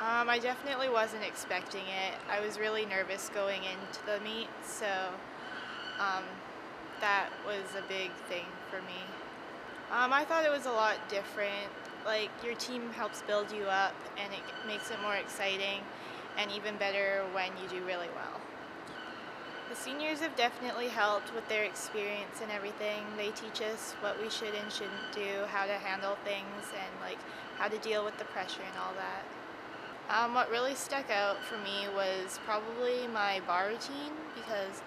I definitely wasn't expecting it. I was really nervous going into the meet, so um, that was a big thing for me. I thought it was a lot different. Like, your team helps build you up, and it makes it more exciting and even better when you do really well. The seniors have definitely helped with their experience and everything. They teach us what we should and shouldn't do, how to handle things, and like how to deal with the pressure and all that. What really stuck out for me was probably my bar routine, because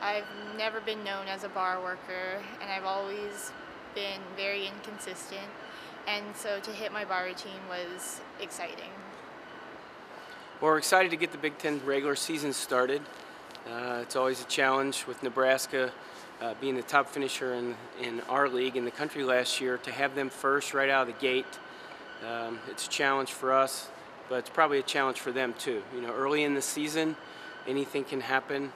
I've never been known as a bar worker and I've always been very inconsistent, and so to hit my bar routine was exciting. Well, we're excited to get the Big Ten regular season started. It's always a challenge with Nebraska being the top finisher in our league in the country last year. To have them first right out of the gate, it's a challenge for us, but it's probably a challenge for them too. You know, early in the season, anything can happen.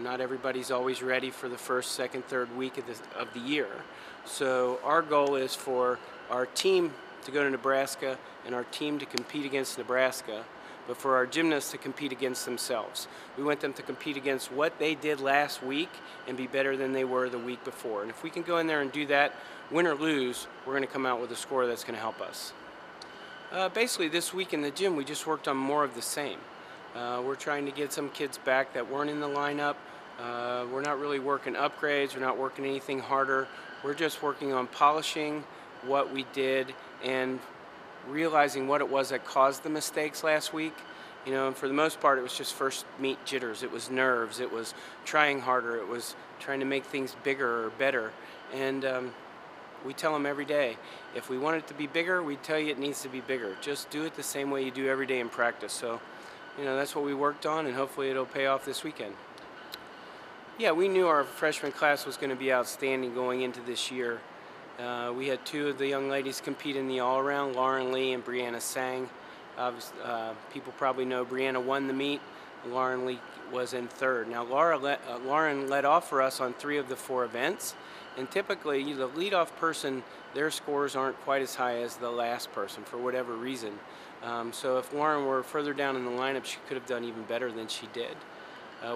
Not everybody's always ready for the first, second, third week of the year. So our goal is for our team to go to Nebraska and our team to compete against Nebraska, but for our gymnasts to compete against themselves. We want them to compete against what they did last week and be better than they were the week before. And if we can go in there and do that, win or lose, we're going to come out with a score that's going to help us. Basically, this week in the gym, we just worked on more of the same. We're trying to get some kids back that weren't in the lineup. We're not really working upgrades. We're not working anything harder. We're just working on polishing what we did and realizing what it was that caused the mistakes last week. And for the most part, it was just first meet jitters. It was nerves. It was trying harder. It was trying to make things bigger or better. And we tell them every day, if we want it to be bigger, we tell you it needs to be bigger. Just do it the same way you do every day in practice. So, that's what we worked on, and hopefully it'll pay off this weekend. Yeah, we knew our freshman class was going to be outstanding going into this year. We had two of the young ladies compete in the all-around, Lauren Lee and Briannah Tsang. People probably know Briannah won the meet. Lauren Lee was in third. Now, Lauren led off for us on 3 of the 4 events, and typically the leadoff person, their scores aren't quite as high as the last person for whatever reason. So if Lauren were further down in the lineup, she could have done even better than she did.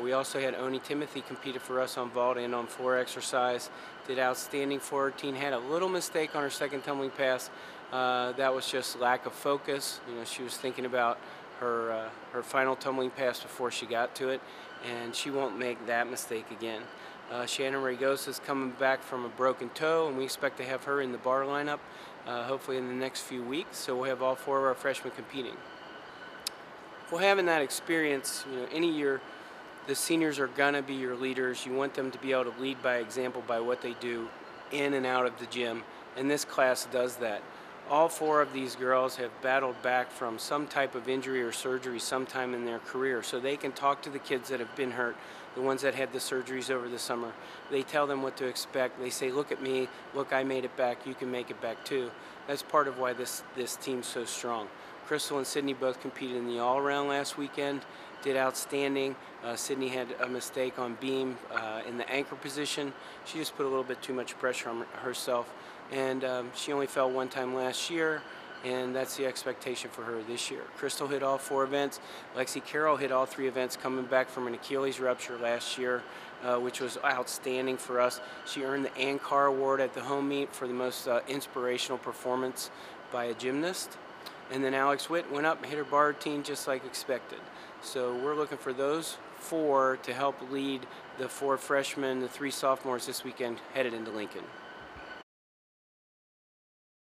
We also had Oni Timothy competed for us on vault and on floor exercise. Did outstanding for her team. Had a little mistake on her second tumbling pass. That was just lack of focus. She was thinking about her final tumbling pass before she got to it, and she won't make that mistake again. Shannon Ragosa is coming back from a broken toe, and we expect to have her in the bar lineup hopefully in the next few weeks. So we'll have all 4 of our freshmen competing. Well, having that experience, any year, the seniors are going to be your leaders. You want them to be able to lead by example by what they do in and out of the gym, and this class does that. All 4 of these girls have battled back from some type of injury or surgery sometime in their career, so they can talk to the kids that have been hurt, the ones that had the surgeries over the summer. They tell them what to expect. They say, look at me, look, I made it back, you can make it back too. That's part of why this team's so strong. Crystal and Sydney both competed in the all-around last weekend, did outstanding. Sydney had a mistake on beam in the anchor position. She just put a little bit too much pressure on herself, and she only fell 1 time last year, and that's the expectation for her this year. Crystal hit all 4 events. Lexi Carroll hit all 3 events, coming back from an Achilles rupture last year, which was outstanding for us. She earned the ANCAR Award at the home meet for the most inspirational performance by a gymnast. And then Alex Witt went up and hit her bar routine just like expected. So we're looking for those 4 to help lead the 4 freshmen, the 3 sophomores this weekend headed into Lincoln.